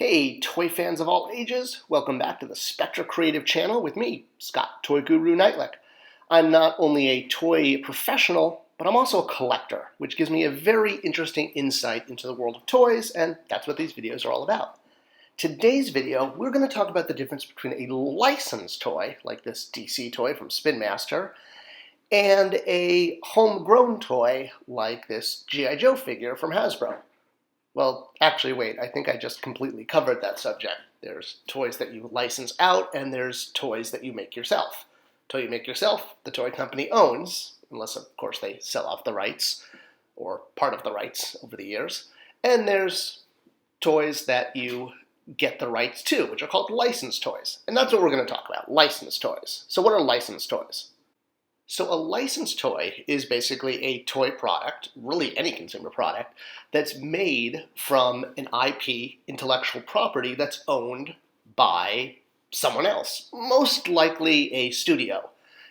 Hey, toy fans of all ages, welcome back to the Spectra Creative channel with me, Scott Toy Guru Nightlick. I'm not only a toy professional, but I'm also a collector, which gives me a very interesting insight into the world of toys, and that's what these videos are all about. Today's video, we're going to talk about the difference between a licensed toy, like this DC toy from Spin Master, and a homegrown toy, like this G.I. Joe figure from Hasbro. Well, actually, wait, I think I just completely covered that subject. There's toys that you license out, and there's toys that you make yourself. Toy you make yourself, the toy company owns, unless, of course, they sell off the rights, or part of the rights over the years. And there's toys that you get the rights to, which are called licensed toys. And that's what we're going to talk about, licensed toys. So what are licensed toys? So a licensed toy is basically a toy product, really any consumer product, that's made from an IP, intellectual property, that's owned by someone else, most likely a studio.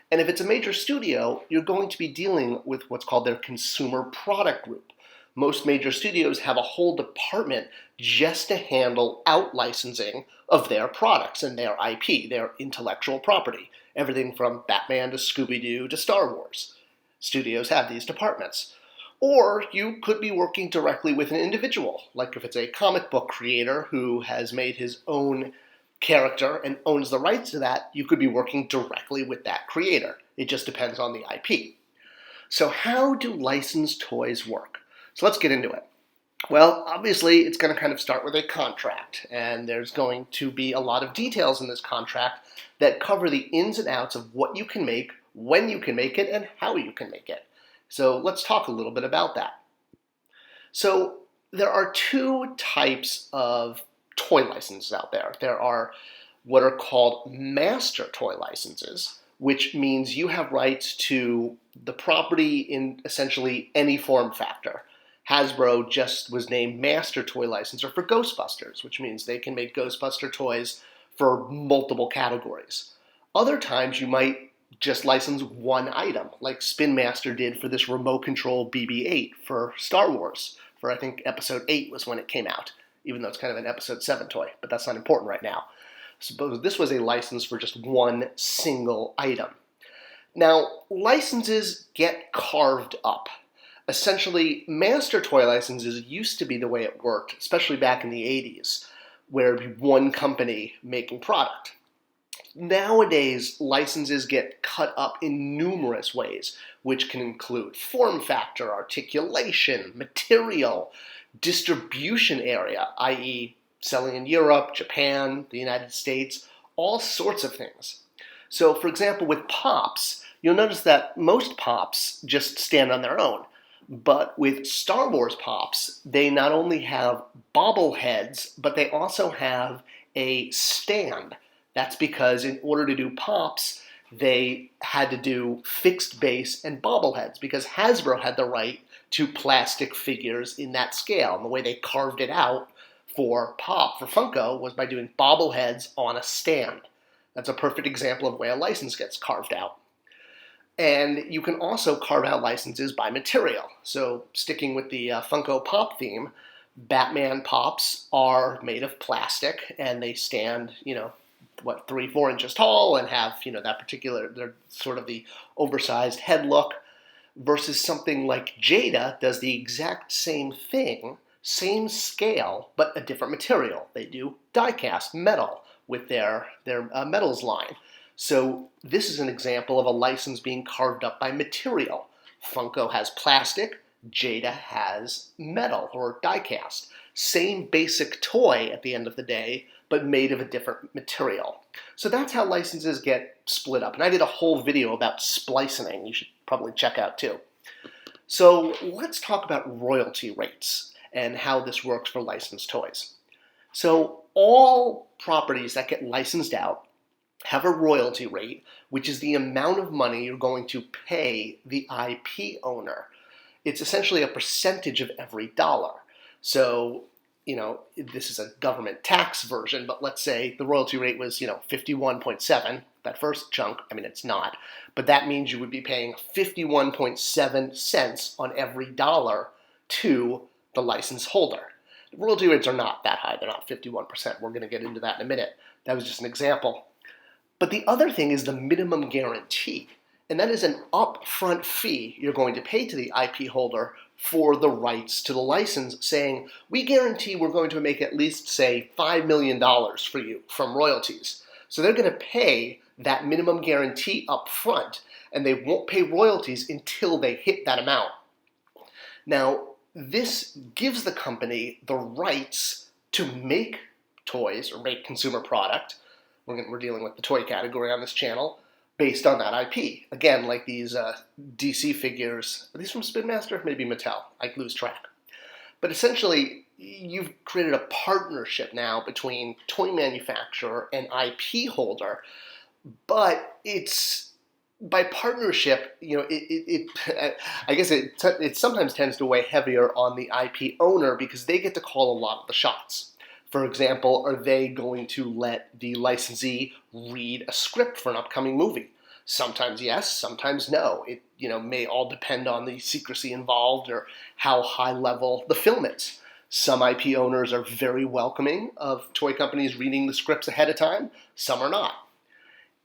And if it's a major studio, you're going to be dealing with what's called their consumer product group. Most major studios have a whole department just to handle out licensing of their products and their IP, their intellectual property. Everything from Batman to Scooby-Doo to Star Wars. Studios have these departments. Or you could be working directly with an individual, like if it's a comic book creator who has made his own character and owns the rights to that, you could be working directly with that creator. It just depends on the IP. So how do licensed toys work? So let's get into it. Well, obviously, it's going to kind of start with a contract, and there's going to be a lot of details in this contract that cover the ins and outs of what you can make, when you can make it, and how you can make it. So let's talk a little bit about that. So there are two types of toy licenses out there. There are what are called master toy licenses, which means you have rights to the property in essentially any form factor. Hasbro just was named Master Toy Licenser for Ghostbusters, which means they can make Ghostbuster toys for multiple categories. Other times you might just license one item, like Spin Master did for this remote control BB-8 for Star Wars, for I think episode 8 was when it came out, even though it's kind of an episode 7 toy, but that's not important right now. Suppose this was a license for just one single item. Now, licenses get carved up. Essentially, master toy licenses used to be the way it worked, especially back in the 80s, where it'd be one company making product. Nowadays, licenses get cut up in numerous ways, which can include form factor, articulation, material, distribution area, i.e. selling in Europe, Japan, the United States, all sorts of things. So, for example, with Pops, you'll notice that most Pops just stand on their own. But with Star Wars Pops, they not only have bobbleheads, but they also have a stand. That's because in order to do Pops, they had to do fixed base and bobbleheads, because Hasbro had the right to plastic figures in that scale. And the way they carved it out for Funko, was by doing bobbleheads on a stand. That's a perfect example of the way a license gets carved out. And you can also carve out licenses by material. So sticking with the Funko Pop theme, Batman Pops are made of plastic, and they stand, 3-4 inches tall, and have, that particular, they're sort of the oversized head look, versus something like Jada does the exact same thing, same scale, but a different material. They do die-cast metal with their metals line. So this is an example of a license being carved up by material. Funko has plastic, Jada has metal or die-cast. Same basic toy at the end of the day, but made of a different material. So that's how licenses get split up. And I did a whole video about splicing you should probably check out too. So let's talk about royalty rates and how this works for licensed toys. So all properties that get licensed out have a royalty rate, which is the amount of money you're going to pay the IP owner. It's essentially a percentage of every dollar. So, this is a government tax version, but let's say the royalty rate was, 51.7, that first chunk. I mean, it's not, but that means you would be paying 51.7 cents on every dollar to the license holder. Royalty rates are not that high. They're not 51%. We're going to get into that in a minute. That was just an example. But the other thing is the minimum guarantee, and that is an upfront fee you're going to pay to the IP holder for the rights to the license, saying, we guarantee we're going to make at least, say, $5 million for you from royalties. So they're going to pay that minimum guarantee up front, and they won't pay royalties until they hit that amount. Now, this gives the company the rights to make toys or make consumer product. We're dealing with the toy category on this channel based on that IP. Again, like these DC figures. Are these from Spin Master? Maybe Mattel. I lose track. But essentially, you've created a partnership now between toy manufacturer and IP holder. But it's by partnership, I guess it sometimes tends to weigh heavier on the IP owner because they get to call a lot of the shots. For example, are they going to let the licensee read a script for an upcoming movie? Sometimes yes, sometimes no. It may all depend on the secrecy involved or how high level the film is. Some IP owners are very welcoming of toy companies reading the scripts ahead of time. Some are not.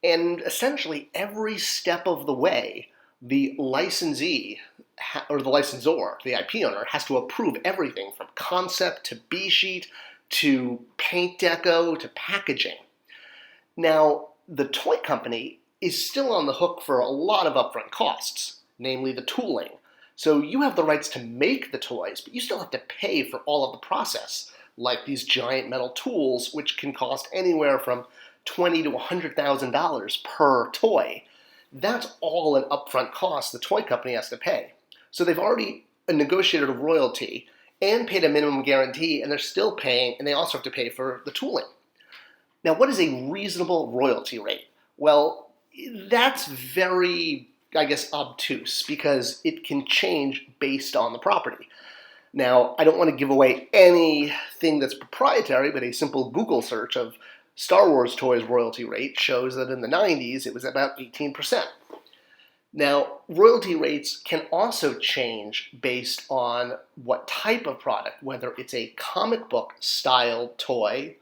And essentially every step of the way, the licensee or the licensor, the IP owner, has to approve everything from concept to B-sheet to paint deco to packaging. Now, the toy company is still on the hook for a lot of upfront costs, namely the tooling. So you have the rights to make the toys, but you still have to pay for all of the process, like these giant metal tools, which can cost anywhere from $20,000 to $100,000 per toy. That's all an upfront cost the toy company has to pay. So they've already negotiated a royalty and paid a minimum guarantee, and they're still paying, and they also have to pay for the tooling. Now, what is a reasonable royalty rate? Well, that's very, obtuse, because it can change based on the property. Now, I don't want to give away anything that's proprietary, but a simple Google search of Star Wars toys royalty rate shows that in the 90s it was about 18%. Now, royalty rates can also change based on what type of product, whether it's a comic book style toy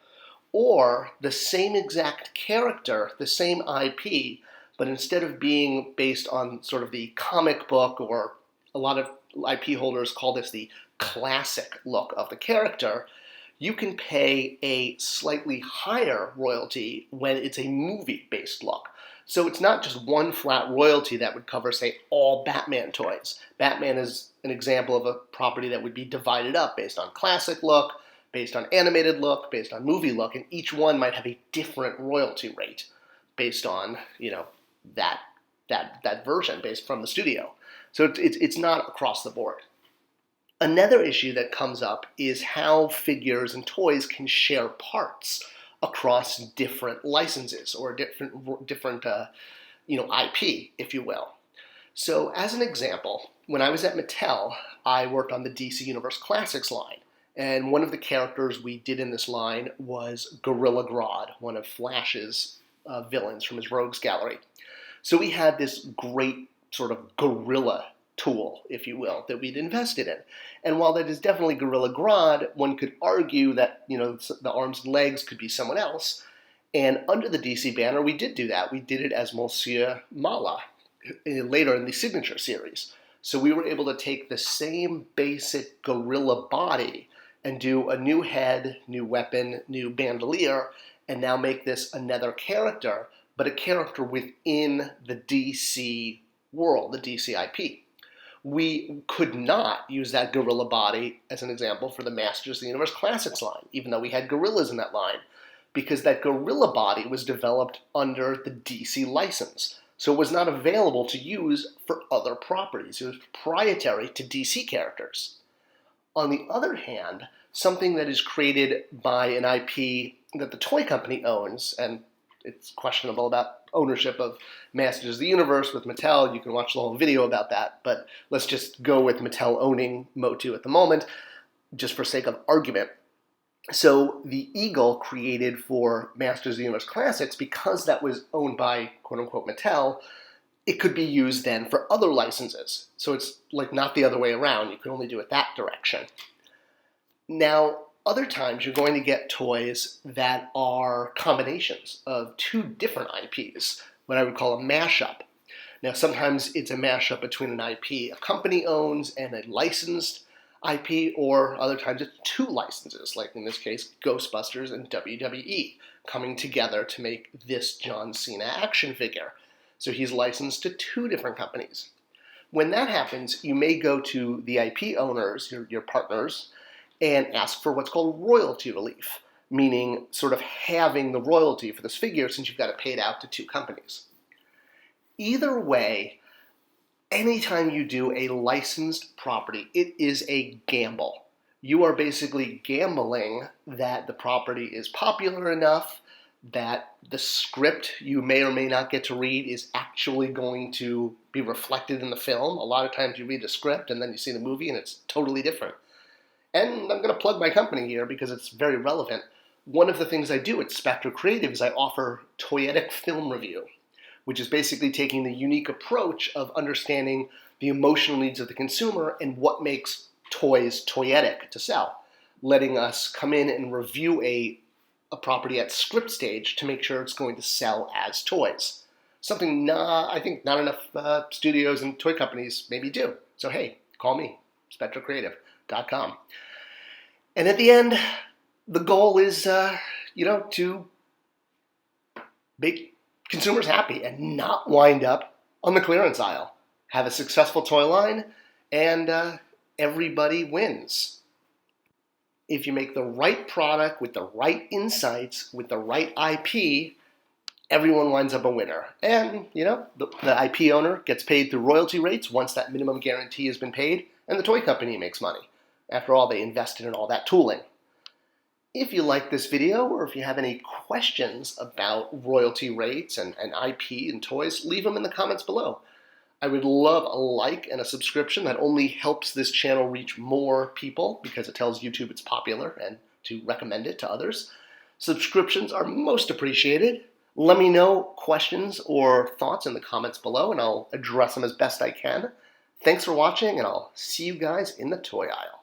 or the same exact character, the same IP, but instead of being based on sort of the comic book, or a lot of IP holders call this the classic look of the character, you can pay a slightly higher royalty when it's a movie-based look. So it's not just one flat royalty that would cover, say, all Batman toys. Batman is an example of a property that would be divided up based on classic look, based on animated look, based on movie look, and each one might have a different royalty rate based on, that version based from the studio. So it's not across the board. Another issue that comes up is how figures and toys can share parts across different licenses or different IP, if you will. So as an example, when I was at Mattel, I worked on the DC Universe Classics line. And one of the characters we did in this line was Gorilla Grodd, one of Flash's villains from his Rogues Gallery. So we had this great sort of gorilla tool, if you will, that we'd invested in. And while that is definitely Gorilla Grodd, one could argue that, the arms and legs could be someone else. And under the DC banner, we did do that. We did it as Monsieur Mala later in the Signature series. So we were able to take the same basic gorilla body and do a new head, new weapon, new bandolier, and now make this another character, but a character within the DC world, the DC IP. We could not use that gorilla body as an example for the Masters of the Universe Classics line, even though we had gorillas in that line, because that gorilla body was developed under the DC license. So it was not available to use for other properties. It was proprietary to DC characters. On the other hand, something that is created by an IP that the toy company owns, and it's questionable about ownership of Masters of the Universe with Mattel. You can watch the whole video about that, but let's just go with Mattel owning Motu at the moment, just for sake of argument. So the Eagle created for Masters of the Universe Classics, because that was owned by quote-unquote Mattel, it could be used then for other licenses. So it's like not the other way around. You can only do it that direction. Now, Other times you're going to get toys that are combinations of two different IPs, what I would call a mashup. Now sometimes it's a mashup between an IP a company owns and a licensed IP, or other times it's two licenses, like in this case Ghostbusters and WWE, coming together to make this John Cena action figure. So he's licensed to two different companies. When that happens, you may go to the IP owners, your partners, and ask for what's called royalty relief, meaning sort of having the royalty for this figure since you've got it paid out to two companies. Either way, anytime you do a licensed property, it is a gamble. You are basically gambling that the property is popular enough, that the script you may or may not get to read is actually going to be reflected in the film. A lot of times you read the script and then you see the movie and it's totally different. And I'm going to plug my company here because it's very relevant. One of the things I do at Spectra Creative is I offer toyetic film review, which is basically taking the unique approach of understanding the emotional needs of the consumer and what makes toys toyetic to sell, letting us come in and review a property at script stage to make sure it's going to sell as toys. Something I think not enough studios and toy companies maybe do. So hey, call me, SpectraCreative.com. And at the end, the goal is, to make consumers happy and not wind up on the clearance aisle. Have a successful toy line, and everybody wins. If you make the right product with the right insights, with the right IP, everyone winds up a winner. And, the IP owner gets paid through royalty rates once that minimum guarantee has been paid, and the toy company makes money. After all, they invested in all that tooling. If you like this video, or if you have any questions about royalty rates and IP and toys, leave them in the comments below. I would love a like and a subscription. That only helps this channel reach more people because it tells YouTube it's popular and to recommend it to others. Subscriptions are most appreciated. Let me know questions or thoughts in the comments below and I'll address them as best I can. Thanks for watching and I'll see you guys in the toy aisle.